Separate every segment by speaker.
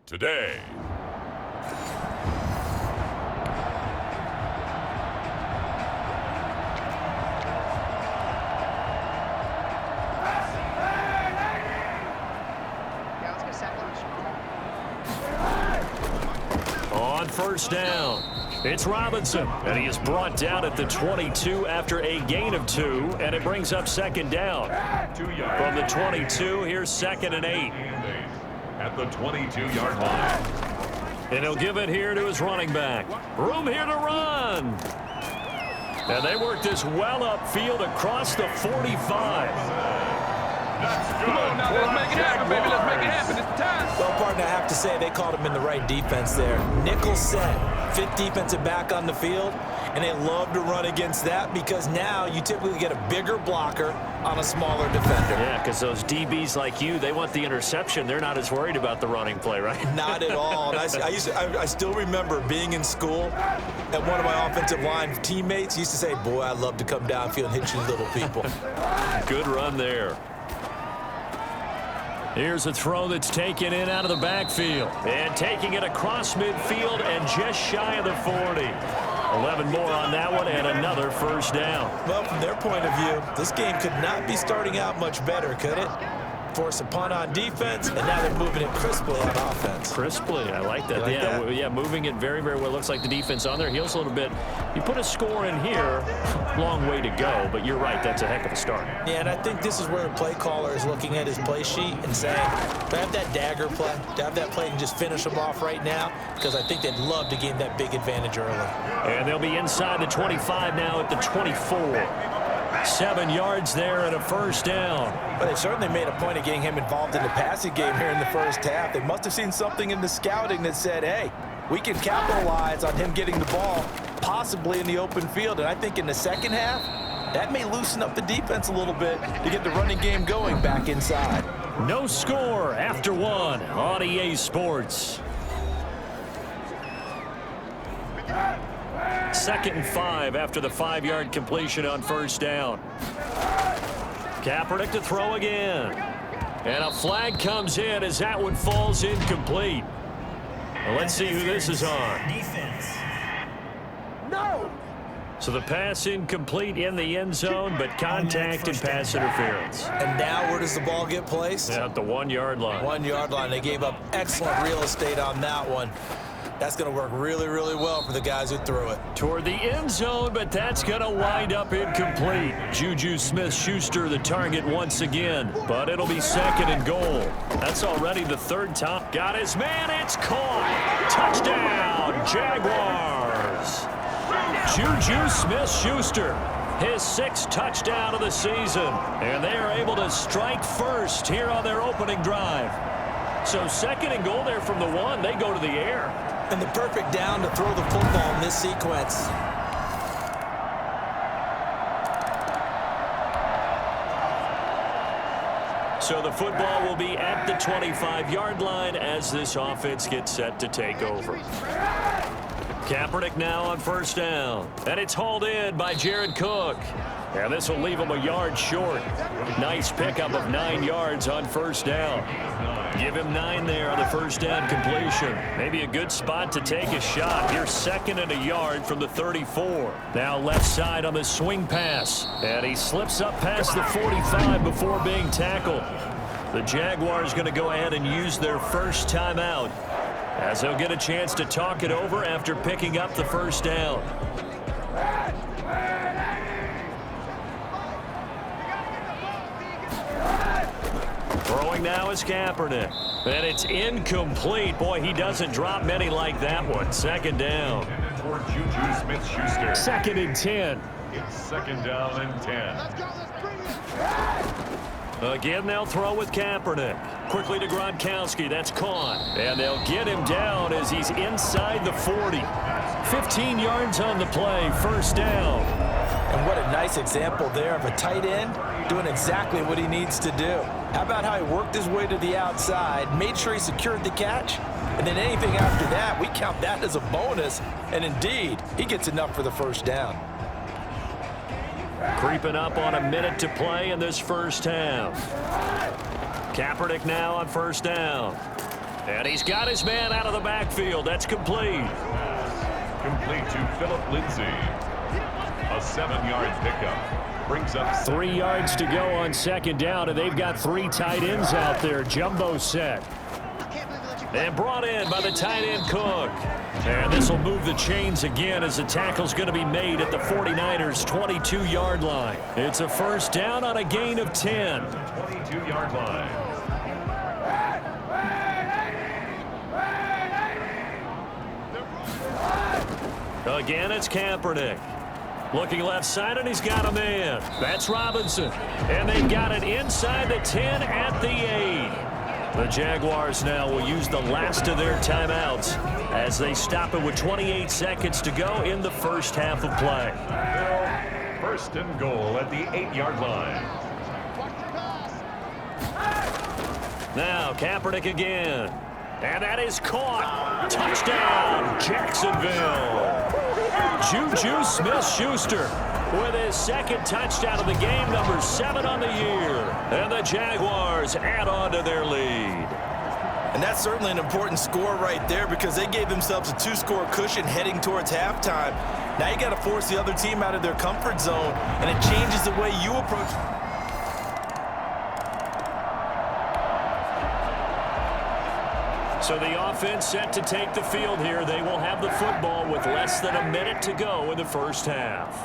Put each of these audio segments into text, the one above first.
Speaker 1: today. On first down, it's Robinson, and he is brought down at the 22 after a gain of 2, and it brings up second down. From the 22, here's 2nd and 8. At the 22-yard line. And he'll give it here to his running back. Room here to run. And they work this well upfield across the 45.
Speaker 2: Come on now, let's make it happen, baby. Let's make it happen. It's the time.
Speaker 3: Well, partner, I have to say they called him in the right defense there. Nickel set, fifth defensive back on the field, and they love to run against that because now you typically get a bigger blocker on a smaller defender.
Speaker 4: Yeah, because those DBs like you, they want the interception. They're not as worried about the running play, right?
Speaker 3: Not at all. And I still remember being in school, and one of my offensive line teammates used to say, boy, I'd love to come downfield and hit you little people.
Speaker 4: Good run there. Here's a throw that's taken in out of the backfield. And taking it across midfield and just shy of the 40. 11 more on that one and another first down.
Speaker 3: Well, from their point of view, this game could not be starting out much better, could it? Force a punt on defense, and now they're moving it crisply on offense.
Speaker 4: Crisply, I like that.
Speaker 3: Like that?
Speaker 4: Yeah, moving it very, very well. Looks like the defense on their heels a little bit. You put a score in here, long way to go, but you're right, that's a heck of a start.
Speaker 3: Yeah, and I think this is where the play caller is looking at his play sheet and saying, do I have that dagger play? Do I have that play and just finish them off right now? Because I think they'd love to gain that big advantage early.
Speaker 4: And they'll be inside the 25 now at the 24. 7 yards there and a first down.
Speaker 3: But they certainly made a point of getting him involved in the passing game here in the first half. They must have seen something in the scouting that said, hey, we can capitalize on him getting the ball, possibly in the open field. And I think in the second half, that may loosen up the defense a little bit to get the running game going back inside.
Speaker 4: No score after 1 on EA Sports. 2nd and 5 after the 5-yard completion on first down. Kaepernick to throw again. And a flag comes in as that one falls incomplete. Well, let's see who this is on.
Speaker 5: Defense.
Speaker 3: No!
Speaker 4: So the pass incomplete in the end zone, but contact and pass interference.
Speaker 3: And now where does the ball get placed?
Speaker 4: At the 1-yard line.
Speaker 3: 1-yard line. They gave up excellent real estate on that one. That's going to work really, really well for the guys who threw it.
Speaker 4: Toward the end zone, but that's going to wind up incomplete. Juju Smith-Schuster the target once again, but it'll be 2nd and goal. That's already the 3rd time. Got his man, it's caught. Touchdown, Jaguars. Juju Smith-Schuster, his 6th touchdown of the season, and they are able to strike first here on their opening drive. So 2nd and goal there from the 1. They go to the air.
Speaker 3: And the perfect down to throw the football in this sequence.
Speaker 4: So the football will be at the 25-yard line as this offense gets set to take over. Kaepernick now on first down. And it's hauled in by Jared Cook. And this will leave him a yard short. Nice pickup of 9 yards on first down. Give him 9 there on the first down completion. Maybe a good spot to take a shot. You're 2nd and a yard from the 34. Now left side on the swing pass. And he slips up past the 45 before being tackled. The Jaguars going to go ahead and use their first timeout, as they'll get a chance to talk it over after picking up the first down. Throwing now is Kaepernick. And it's incomplete. Boy, he doesn't drop many like that one. 2nd down.
Speaker 1: For Juju Smith-Schuster.
Speaker 4: 2nd and 10.
Speaker 1: It's 2nd down and 10.
Speaker 4: Again, they'll throw with Kaepernick. Quickly to Gronkowski. That's caught. And they'll get him down as he's inside the 40. 15 yards on the play. First down.
Speaker 3: And what a nice example there of a tight end doing exactly what he needs to do. How about how he worked his way to the outside, made sure he secured the catch, and then anything after that, we count that as a bonus. And indeed, he gets enough for the first down.
Speaker 4: Creeping up on a minute to play in this first half. Kaepernick now on first down.
Speaker 1: And he's got his man out of the backfield. That's complete.
Speaker 5: Complete to Phillip Lindsay. A 7-yard pickup. Brings up
Speaker 1: 3 yards to go on second down, and they've got 3 tight ends out there. Jumbo set. And brought in by the tight end Cook. And this will move the chains again as the tackle's going to be made at the 49ers' 22-yard line. It's a first down on a gain of 10.
Speaker 5: 22-yard line.
Speaker 1: Again, it's Kaepernick. Looking left side, and he's got a man. That's Robinson. And they've got it inside the 10 at the 8. The Jaguars now will use the last of their timeouts as they stop it with 28 seconds to go in the first half of play.
Speaker 5: First and goal at the 8-yard line.
Speaker 1: Now Kaepernick again. And that is caught. Touchdown, Jacksonville. Juju Smith-Schuster with his second touchdown of the game, number 7 on the year. And the Jaguars add on to their lead.
Speaker 3: And that's certainly an important score right there because they gave themselves a 2-score cushion heading towards halftime. Now you got to force the other team out of their comfort zone, and it changes the way you approach.
Speaker 1: So the offense set to take the field here. They will have the football with less than a minute to go in the first half.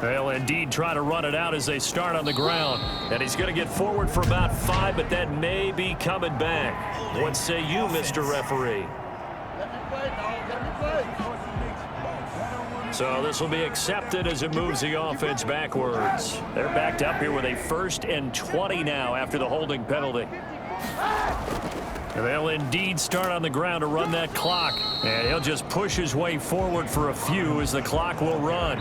Speaker 1: They'll indeed try to run it out as they start on the ground. And he's going to get forward for about 5, but that may be coming back. What say you, Mr. Referee? So this will be accepted as it moves the offense backwards. They're backed up here with a 1st and 20 now after the holding penalty. And they'll indeed start on the ground to run that clock. And he'll just push his way forward for a few as the clock will run.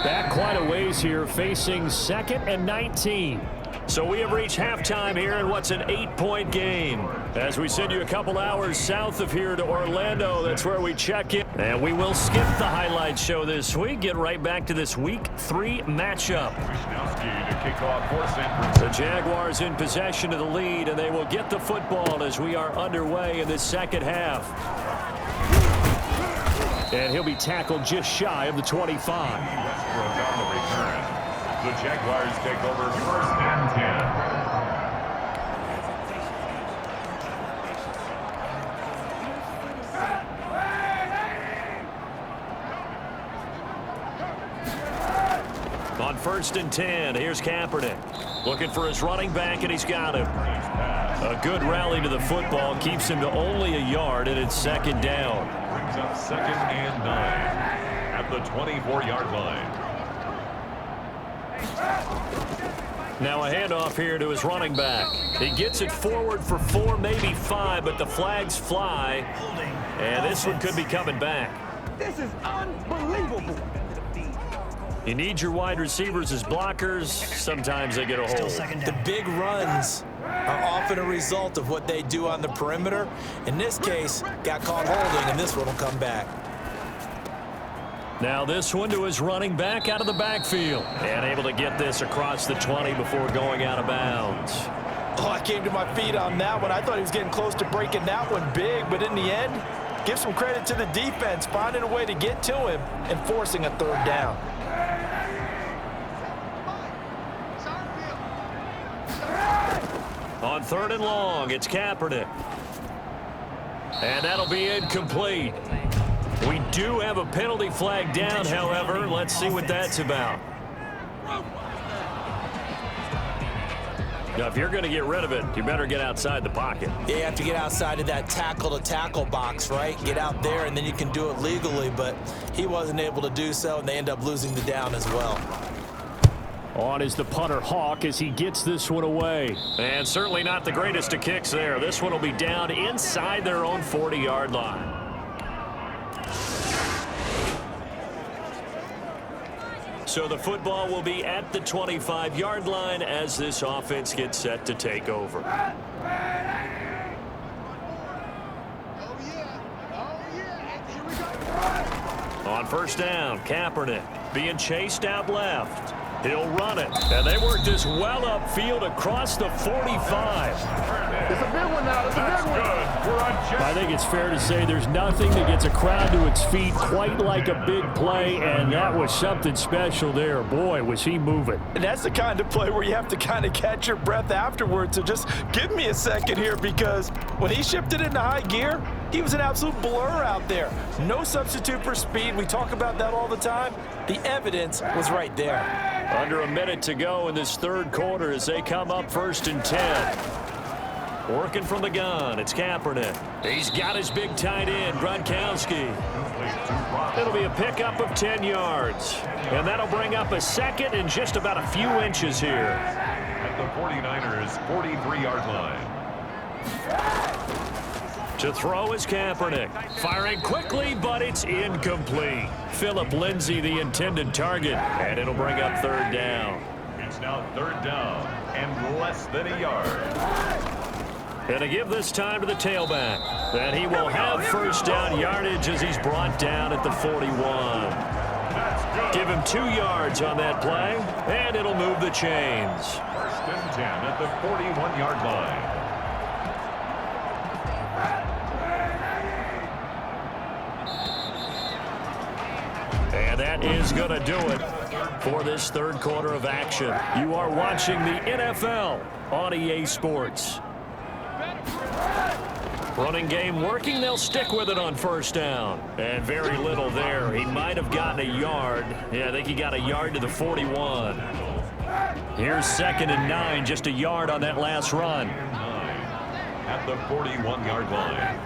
Speaker 1: Back quite a ways here, facing 2nd and 19. So we have reached halftime here in what's an 8-point game. As we send you a couple hours south of here to Orlando, that's where we check in. And we will skip the highlight show this week, get right back to this Week 3 matchup.
Speaker 5: To kick off for San Francisco.
Speaker 1: The Jaguars in possession of the lead, and they will get the football as we are underway in the second half. And he'll be tackled just shy of the 25.
Speaker 5: Westbrook on the return. The Jaguars take over 1st and 10.
Speaker 1: On 1st and 10, here's Kaepernick. Looking for his running back, and he's got him. A good rally to the football keeps him to only a yard, and it's 2nd down.
Speaker 5: Brings up 2nd and 9 at the 24-yard line.
Speaker 1: Now a handoff here to his running back. He gets it forward for 4, maybe 5, but the flags fly. And this one could be coming back.
Speaker 2: This is unbelievable.
Speaker 1: You need your wide receivers as blockers. Sometimes they get a hold.
Speaker 3: The big runs are often a result of what they do on the perimeter. In this case, got caught holding, and this one will come back.
Speaker 1: Now this one to his running back out of the backfield. And able to get this across the 20 before going out of bounds.
Speaker 3: Oh, I came to my feet on that one. I thought he was getting close to breaking that one big, but in the end, give some credit to the defense, finding a way to get to him and forcing a 3rd down.
Speaker 1: On 3rd and long, it's Kaepernick. And that'll be incomplete. We do have a penalty flag down, however. Let's see what that's about. Now, if you're going to get rid of it, you better get outside the pocket.
Speaker 3: Yeah, you have to get outside of that tackle-to-tackle box, right? Get out there, and then you can do it legally, but he wasn't able to do so, and they end up losing the down as well.
Speaker 1: On is the punter Hawk as he gets this one away. And certainly not the greatest of kicks there. This one will be down inside their own 40-yard line. So the football will be at the 25-yard line as this offense gets set to take over. On 1st down, Kaepernick being chased out left. He'll run it. And they work this well upfield across the 45.
Speaker 2: It's a big one now. It's a big one.
Speaker 5: We're on check.
Speaker 1: I think it's fair to say there's nothing that gets a crowd to its feet quite like a big play, and that was something special there. Boy, was he moving.
Speaker 3: And that's the kind of play where you have to kind of catch your breath afterwards. So just give me a second here, because when he shifted into high gear, he was an absolute blur out there. No substitute for speed. We talk about that all the time. The evidence was right there.
Speaker 1: Under a minute to go in this third quarter as they come up 1st and 10. Working from the gun, it's Kaepernick. He's got his big tight end, Gronkowski. It'll be a pickup of 10 yards. And that'll bring up a second and just about a few inches here.
Speaker 5: At the 49ers' 43-yard line.
Speaker 1: To throw is Kaepernick. Firing quickly, but it's incomplete. Phillip Lindsay, the intended target, and it'll bring up 3rd down.
Speaker 5: It's now 3rd down and less than a yard.
Speaker 1: And to give this time to the tailback. And he will have 1st down yardage as he's brought down at the 41. Give him 2 yards on that play, and it'll move the chains.
Speaker 5: 1st and 10 at the 41-yard line.
Speaker 1: And that is going to do it for this third quarter of action. You are watching the NFL on EA Sports. Running game working. They'll stick with it on 1st down. And very little there. He might have gotten a yard. Yeah, I think he got a yard to the 41. Here's 2nd and 9, just a yard on that last run.
Speaker 5: 9 at the 41-yard line.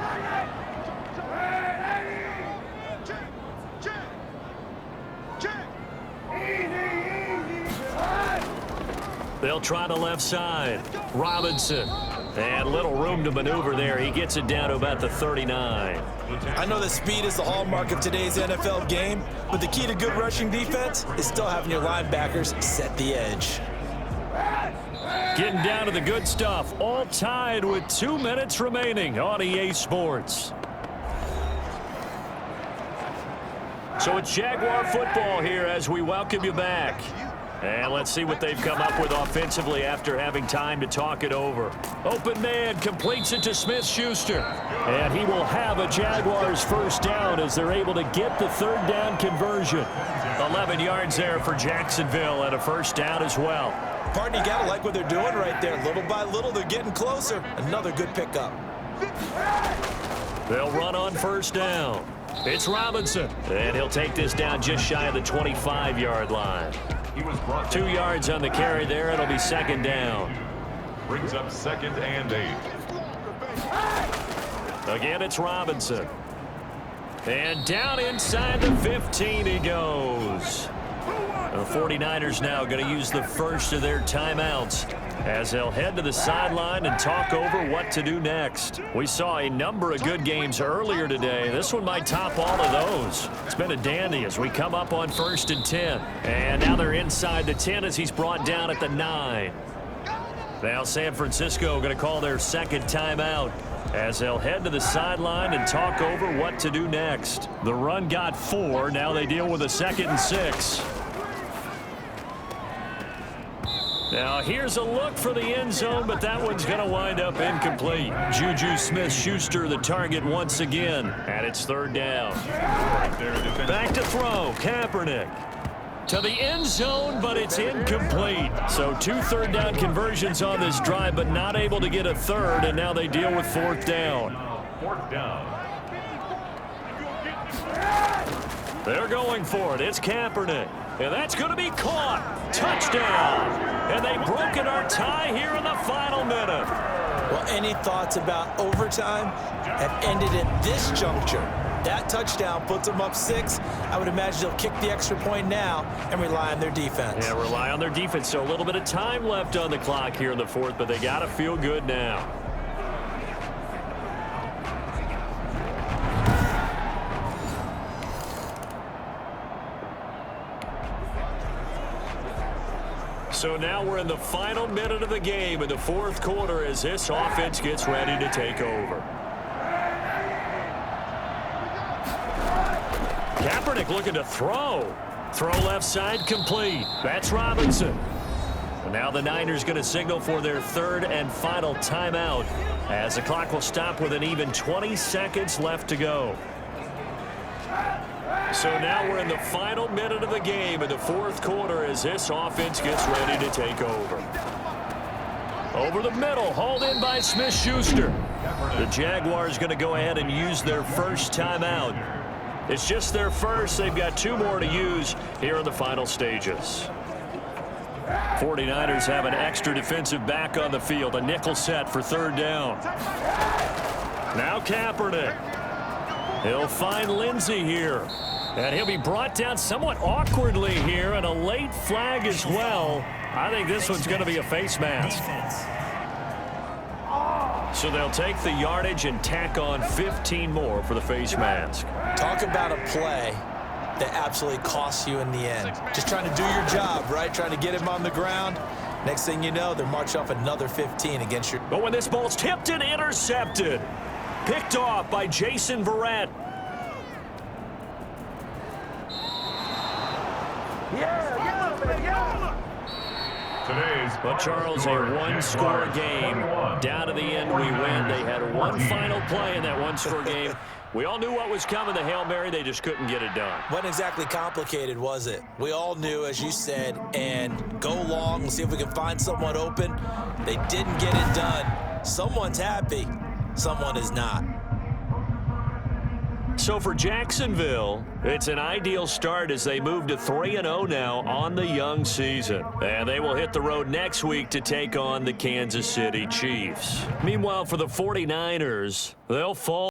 Speaker 1: They'll try the left side. Robinson. And little room to maneuver there. He gets it down to about the 39.
Speaker 3: I know that speed is the hallmark of today's NFL game, but the key to good rushing defense is still having your linebackers set the edge.
Speaker 1: Getting down to the good stuff. All tied with 2 minutes remaining on EA Sports. So it's Jaguar football here as we welcome you back. And let's see what they've come up with offensively after having time to talk it over. Open man completes it to Smith-Schuster. And he will have a Jaguars 1st down as they're able to get the 3rd down conversion. 11 yards there for Jacksonville and a 1st down as well.
Speaker 3: Partner, you got to like what they're doing right there. Little by little, they're getting closer. Another good pickup.
Speaker 1: They'll run on 1st down. It's Robinson. And he'll take this down just shy of the 25-yard line. 2 yards on the carry there. It'll be 2nd down.
Speaker 5: Brings up 2nd and 8.
Speaker 1: Again, it's Robinson. And down inside the 15 he goes. The 49ers now going to use the first of their timeouts as they'll head to the sideline and talk over what to do next. We saw a number of good games earlier today. This one might top all of those. It's been a dandy as we come up on 1st and 10. And now they're inside the 10 as he's brought down at the 9. Now San Francisco going to call their 2nd timeout as they'll head to the sideline and talk over what to do next. The run got 4. Now they deal with a 2nd and 6. Now here's a look for the end zone, but that one's going to wind up incomplete. Juju Smith-Schuster the target once again, and it's 3rd down. Back to throw, Kaepernick. To the end zone, but it's incomplete. So 2 3rd down conversions on this drive, but not able to get a 3rd, and now they deal with 4th down.
Speaker 5: 4th down.
Speaker 1: They're going for it. It's Kaepernick. And that's going to be caught. Touchdown. And they've broken our tie here in the final minute.
Speaker 3: Well, any thoughts about overtime have ended at this juncture. That touchdown puts them up 6. I would imagine they'll kick the extra point now and rely on their defense.
Speaker 1: Yeah, rely on their defense. So a little bit of time left on the clock here in the 4th, but they got to feel good now. So now we're in the final minute of the game in the 4th quarter as this offense gets ready to take over. Kaepernick looking to throw. Throw left side complete. That's Robinson. And now the Niners going to signal for their third and final timeout as the clock will stop with an even 20 seconds left to go. So now we're in the final minute of the game in the fourth quarter as this offense gets ready to take over. Over the middle, hauled in by Smith-Schuster. The Jaguars going to go ahead and use their first timeout. It's just their first. They've got 2 more to use here in the final stages. 49ers have an extra defensive back on the field. A nickel set for third down. Now Kaepernick. He'll find Lindsey here. And he'll be brought down somewhat awkwardly here, and a late flag as well. I think this one's going to be a face mask. So they'll take the yardage and tack on 15 more for the face mask.
Speaker 3: Talk about a play that absolutely costs you in the end. Just trying to do your job, right? Trying to get him on the ground. Next thing you know, they're marching off another 15 against your...
Speaker 1: But when this ball's tipped and intercepted. Picked off by Jason Verrett. But Charles, a one-score game. Down to the end, we win. They had one final play in that one-score game. We all knew what was coming, the Hail Mary. They just couldn't get it done.
Speaker 3: Wasn't exactly complicated, was it? We all knew, as you said, and go long and see if we can find someone open. They didn't get it done. Someone's happy. Someone is not.
Speaker 1: So for Jacksonville, it's an ideal start as they move to 3-0 now on the young season. And they will hit the road next week to take on the Kansas City Chiefs. Meanwhile, for the 49ers, they'll fall